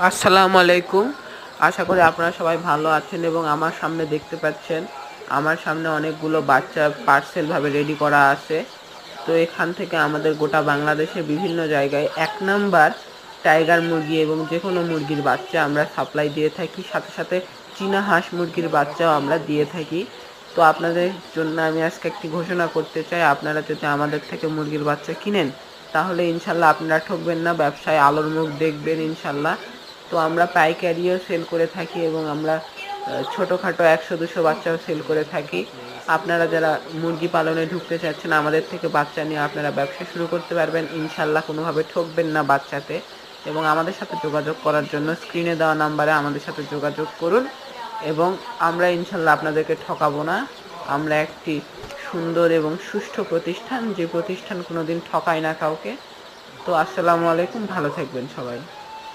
আসসালামু আলাইকুম। আশা করি আপনারা সবাই ভালো আছেন এবং আমার সামনে দেখতে পাচ্ছেন, আমার সামনে অনেকগুলো বাচ্চা পার্সেলভাবে রেডি করা আছে। তো এখান থেকে আমাদের গোটা বাংলাদেশের বিভিন্ন জায়গায় ১ নাম্বার টাইগার মুরগি এবং যেকোনো মুরগির বাচ্চা আমরা সাপ্লাই দিয়ে থাকি। সাথে, সাথে চীনা হাঁস মুরগির বাচ্চাও আমরা দিয়ে থাকি। তো আপনাদের জন্য আমি আজকে একটি ঘোষণা করতে চাই, আপনারা যদি আমাদের থেকে মুরগির বাচ্চা কিনেন, তাহলে ইনশাল্লাহ আপনারা ঠকবেন না, ব্যবসায় আলোর মুখ দেখবেন ইনশাল্লাহ। তো আমরা পাইকারিও সেল করে থাকি এবং আমরা ছোটোখাটো ১০০-২০০ বাচ্চাও সেল করে থাকি। আপনারা যারা মুরগি পালনে ঢুকতে চাচ্ছেন, আমাদের থেকে বাচ্চা নিয়ে আপনারা ব্যবসা শুরু করতে পারবেন ইনশাল্লাহ, কোনোভাবে ঠকবেন না বাচ্চাতে। এবং আমাদের সাথে যোগাযোগ করার জন্য স্ক্রিনে দেওয়া নাম্বারে আমাদের সাথে যোগাযোগ করুন এবং আমরা ইনশাল্লাহ আপনাদেরকে ঠকাবো না। আমরা একটি সুন্দর এবং সুষ্ঠু প্রতিষ্ঠান, যে প্রতিষ্ঠান কোনোদিন ঠকায় না কাউকে। তো আসসালামু আলাইকুম, ভালো থাকবেন সবাই।